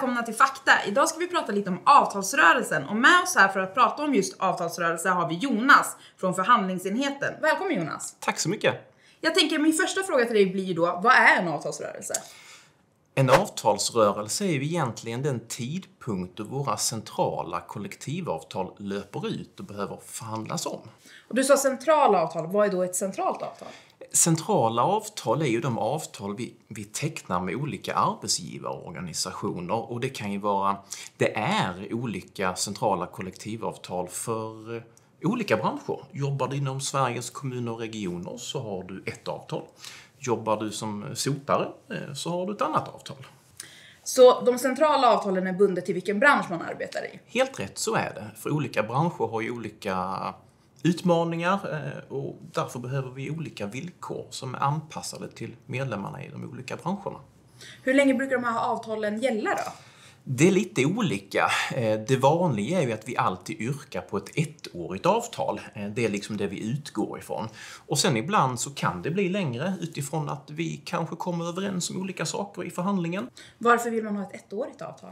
välkomna till Fakta. Idag ska vi prata lite om avtalsrörelsen. Och med oss här för att prata om just avtalsrörelse har vi Jonas från förhandlingsenheten. Välkommen Jonas. Tack så mycket. Jag tänker min första fråga till dig blir då, vad är en avtalsrörelse? En avtalsrörelse är ju egentligen den tidpunkt då våra centrala kollektivavtal löper ut och behöver förhandlas om. Och du sa centrala avtal, vad är då ett centralt avtal? Centrala avtal är ju de avtal vi tecknar med olika arbetsgivarorganisationer, och det är olika centrala kollektivavtal för olika branscher. Jobbar du inom Sveriges kommuner och regioner så har du ett avtal. Jobbar du som sotare så har du ett annat avtal. Så de centrala avtalen är bundet till vilken bransch man arbetar i? Helt rätt, så är det. För olika branscher har ju olika utmaningar och därför behöver vi olika villkor som är anpassade till medlemmarna i de olika branscherna. Hur länge brukar de här avtalen gälla då? Det är lite olika. Det vanliga är ju att vi alltid yrkar på ett ettårigt avtal. Det är liksom det vi utgår ifrån. Och sen ibland så kan det bli längre utifrån att vi kanske kommer överens om olika saker i förhandlingen. Varför vill man ha ett ettårigt avtal?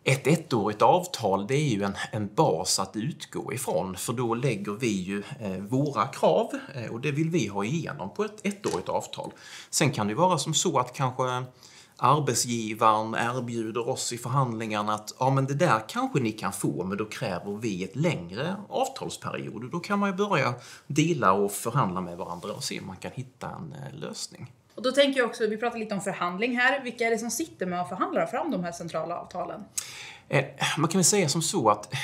Ett ettårigt avtal, det är ju en bas att utgå ifrån, för då lägger vi ju våra krav och det vill vi ha igenom på ett ettårigt avtal. Sen kan det vara som så att kanske arbetsgivaren erbjuder oss i förhandlingarna att ja, men det där kanske ni kan få, men då kräver vi ett längre avtalsperiod. Och då kan man ju börja dela och förhandla med varandra och se om man kan hitta en lösning. Och då tänker jag också, vi pratar lite om förhandling här. Vilka är det som sitter med och förhandlar fram de här centrala avtalen? Man kan väl säga som så att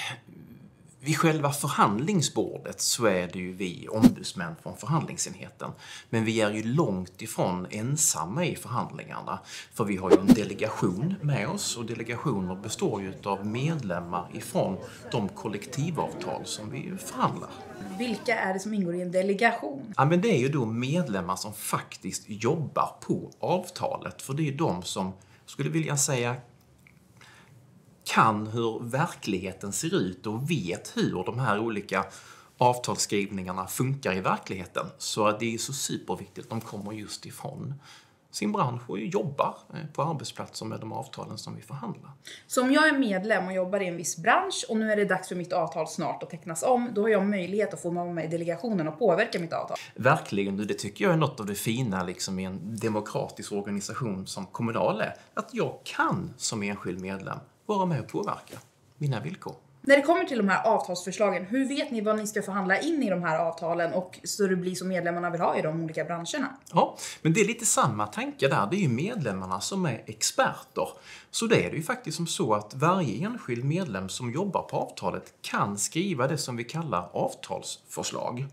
vid själva förhandlingsbordet så är det ju vi ombudsmän från förhandlingsenheten. Men vi är ju långt ifrån ensamma i förhandlingarna. För vi har ju en delegation med oss, och delegationer består ju av medlemmar ifrån de kollektivavtal som vi förhandlar. Vilka är det som ingår i en delegation? Ja, men det är ju då medlemmar som faktiskt jobbar på avtalet. För det är de som, skulle vilja säga, kan hur verkligheten ser ut och vet hur de här olika avtalsskrivningarna funkar i verkligheten. Så det är så superviktigt att de kommer just ifrån sin bransch och jobbar på arbetsplatser med de avtalen som vi förhandlar. Så om jag är medlem och jobbar i en viss bransch och nu är det dags för mitt avtal snart att tecknas om, då har jag möjlighet att få vara med i delegationen och påverka mitt avtal. Verkligen, det tycker jag är något av det fina liksom, i en demokratisk organisation som Kommunal är. Att jag kan som enskild medlem vara med och påverka mina villkor. När det kommer till de här avtalsförslagen, hur vet ni vad ni ska förhandla in i de här avtalen och så det blir som medlemmarna vill ha i de olika branscherna? Ja, men det är lite samma tanke där. Det är ju medlemmarna som är experter. Så det är det ju faktiskt som så att varje enskild medlem som jobbar på avtalet kan skriva det som vi kallar avtalsförslag.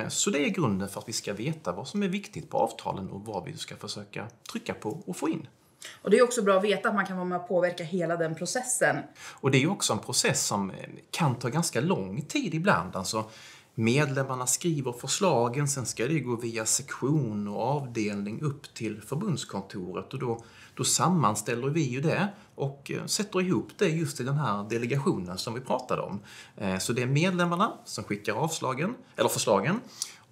Så det är grunden för att vi ska veta vad som är viktigt på avtalen och vad vi ska försöka trycka på och få in. Och det är också bra att veta att man kan vara med och påverka hela den processen. Och det är ju också en process som kan ta ganska lång tid ibland. Alltså medlemmarna skriver förslagen, sen ska det gå via sektion och avdelning upp till förbundskontoret. Och då sammanställer vi ju det och sätter ihop det just i den här delegationen som vi pratade om. Så det är medlemmarna som skickar förslagen,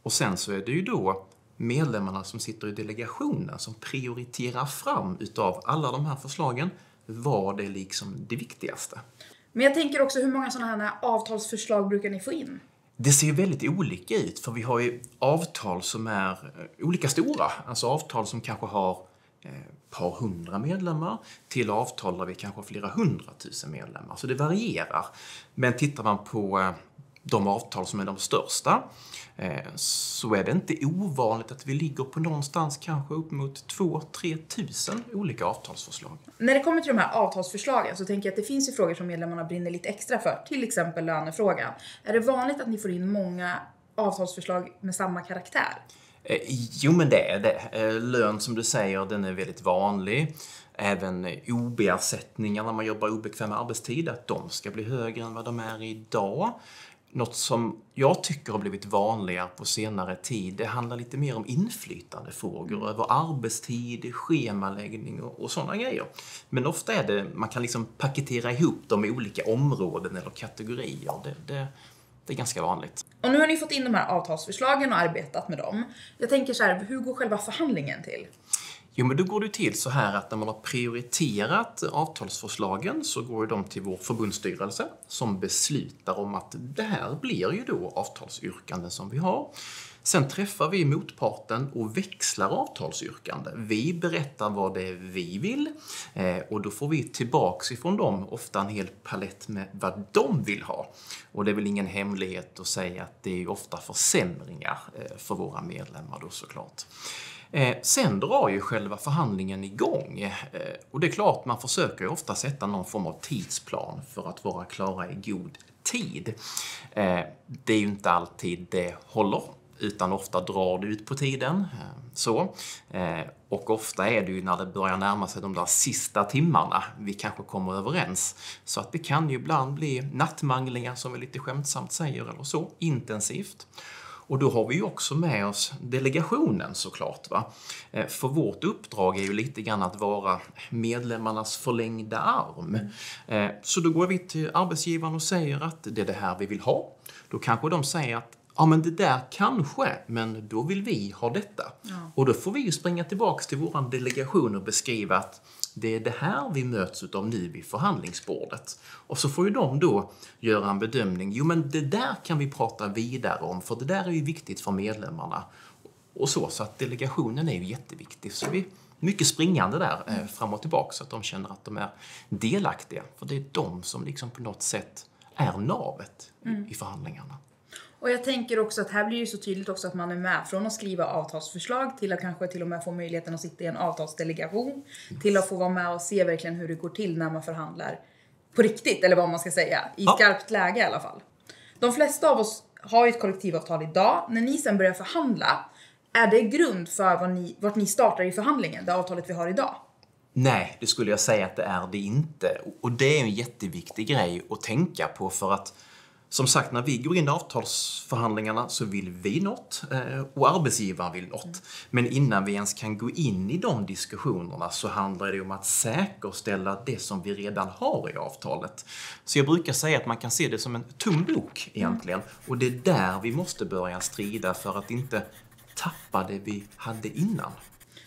och sen så är det ju då medlemmarna som sitter i delegationen som prioriterar fram utav alla de här förslagen vad det är liksom det viktigaste. Men jag tänker också, hur många sådana här avtalsförslag brukar ni få in? Det ser ju väldigt olika ut, för vi har ju avtal som är olika stora. Alltså avtal som kanske har par hundra medlemmar till avtal där vi kanske har flera 100 000 medlemmar. Så det varierar. Men tittar man på de avtal som är de största så är det inte ovanligt att vi ligger på någonstans kanske upp mot 2-3 000 olika avtalsförslag. När det kommer till de här avtalsförslagen så tänker jag att det finns ju frågor som medlemmarna brinner lite extra för. Till exempel lönefrågan. Är det vanligt att ni får in många avtalsförslag med samma karaktär? Jo, men det är det. Lön som du säger, den är väldigt vanlig. Även OB-ersättningar när man jobbar obekväm arbetstid, att de ska bli högre än vad de är idag. Något som jag tycker har blivit vanligare på senare tid, det handlar lite mer om inflytandefrågor över arbetstid, schemaläggning och sådana grejer. Men ofta är det, man kan liksom paketera ihop dem i olika områden eller kategorier. Det är ganska vanligt. Och nu har ni fått in de här avtalsförslagen och arbetat med dem. Jag tänker så här, hur går själva förhandlingen till? Jo, men då går det till så här att när man har prioriterat avtalsförslagen så går de till vår förbundsstyrelse som beslutar om att det här blir ju då avtalsyrkanden som vi har. Sen träffar vi motparten och växlar avtalsyrkande. Vi berättar vad det är vi vill och då får vi tillbaks ifrån dem ofta en hel palett med vad de vill ha. Och det är väl ingen hemlighet att säga att det är ofta försämringar för våra medlemmar då såklart. Sen drar ju själva förhandlingen igång och det är klart man försöker ju ofta sätta någon form av tidsplan för att vara klara i god tid. Det är ju inte alltid det håller. Utan ofta drar det ut på tiden. Och ofta är det ju när det börjar närma sig de där sista timmarna vi kanske kommer överens. Så att det kan ju ibland bli nattmanglingar som vi lite skämtsamt säger eller så, intensivt. Och då har vi ju också med oss delegationen såklart. Va? För vårt uppdrag är ju lite grann att vara medlemmarnas förlängda arm. Så då går vi till arbetsgivaren och säger att det är det här vi vill ha. Då kanske de säger att ja, men det där kanske, men då vill vi ha detta. Ja. Och då får vi ju springa tillbaka till våran delegation och beskriva att det är det här vi möts av nu vid förhandlingsbordet. Och så får ju de då göra en bedömning. Jo, men det där kan vi prata vidare om, för det där är ju viktigt för medlemmarna. Och så att delegationen är ju jätteviktig. Så vi är mycket springande där fram och tillbaka så att de känner att de är delaktiga. För det är de som liksom på något sätt är navet i förhandlingarna. Och jag tänker också att här blir det så tydligt också att man är med från att skriva avtalsförslag till att kanske till och med få möjligheten att sitta i en avtalsdelegation. Till att få vara med och se verkligen hur det går till när man förhandlar på riktigt, eller vad man ska säga. I skarpt läge i alla fall. De flesta av oss har ju ett kollektivavtal idag. När ni sen börjar förhandla, är det grund för vart ni startar i förhandlingen, det avtalet vi har idag? Nej, det skulle jag säga att det är det inte. Och det är en jätteviktig grej att tänka på för att som sagt, när vi går in i avtalsförhandlingarna så vill vi något och arbetsgivaren vill något. Men innan vi ens kan gå in i de diskussionerna så handlar det om att säkerställa det som vi redan har i avtalet. Så jag brukar säga att man kan se det som en tom bok egentligen. Och det är där vi måste börja strida för att inte tappa det vi hade innan.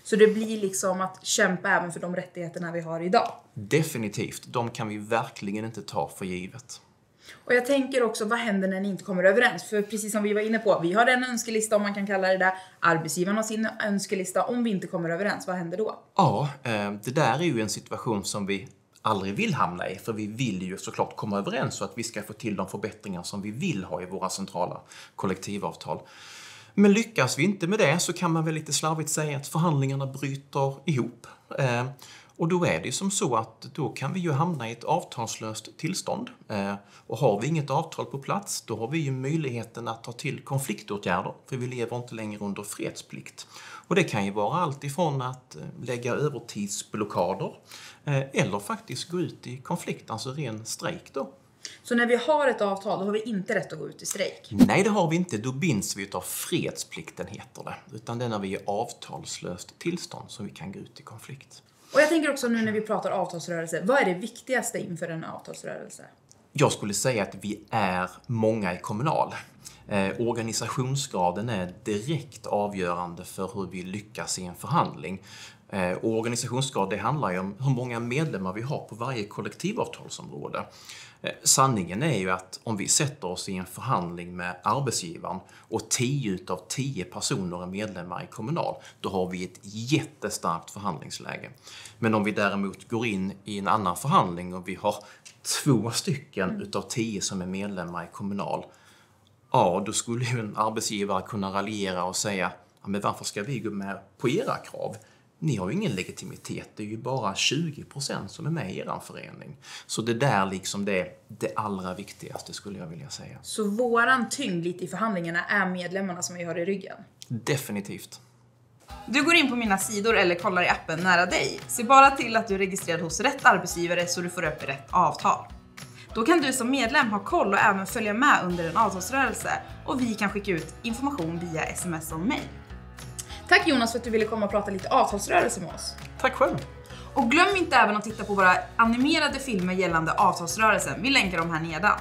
Så det blir liksom att kämpa även för de rättigheterna vi har idag? Definitivt. De kan vi verkligen inte ta för givet. Och jag tänker också, vad händer när ni inte kommer överens? För precis som vi var inne på, vi har en önskelista om man kan kalla det där. Arbetsgivaren har sin önskelista. Om vi inte kommer överens, vad händer då? Ja, det där är ju en situation som vi aldrig vill hamna i. För vi vill ju såklart komma överens så att vi ska få till de förbättringar som vi vill ha i våra centrala kollektivavtal. Men lyckas vi inte med det så kan man väl lite slarvigt säga att förhandlingarna bryter ihop. Och då är det som så att då kan vi ju hamna i ett avtalslöst tillstånd. Och har vi inget avtal på plats, då har vi ju möjligheten att ta till konfliktåtgärder. För vi lever inte längre under fredsplikt. Och det kan ju vara allt ifrån att lägga övertidsblockader eller faktiskt gå ut i konflikt, alltså ren strejk då. Så när vi har ett avtal, då har vi inte rätt att gå ut i strejk? Nej, det har vi inte. Då binds vi av fredsplikten, heter det. Utan det är när vi är avtalslöst tillstånd som vi kan gå ut i konflikt. Och jag tänker också nu när vi pratar avtalsrörelse, vad är det viktigaste inför en avtalsrörelse? Jag skulle säga att vi är många i Kommunal. Organisationsgraden är direkt avgörande för hur vi lyckas i en förhandling. Och organisationsgrad, det handlar ju om hur många medlemmar vi har på varje kollektivavtalsområde. Sanningen är ju att om vi sätter oss i en förhandling med arbetsgivaren och 10 utav 10 personer är medlemmar i Kommunal, då har vi ett jättestarkt förhandlingsläge. Men om vi däremot går in i en annan förhandling och vi har 2 stycken utav 10 som är medlemmar i Kommunal, ja, då skulle ju en arbetsgivare kunna raljera och säga, ja, men varför ska vi gå med på era krav? Ni har ju ingen legitimitet, det är ju bara 20% som är med i er förening. Så det där liksom det allra viktigaste skulle jag vilja säga. Så våran tyngd lite i förhandlingarna är medlemmarna som vi har i ryggen? Definitivt. Du går in på mina sidor eller kollar i appen nära dig. Se bara till att du är registrerad hos rätt arbetsgivare så du får upp rätt avtal. Då kan du som medlem ha koll och även följa med under en avtalsrörelse. Och vi kan skicka ut information via sms och mail. Tack Jonas för att du ville komma och prata lite avtalsrörelse med oss. Tack själv. Och glöm inte även att titta på våra animerade filmer gällande avtalsrörelsen. Vi länkar dem här nedan.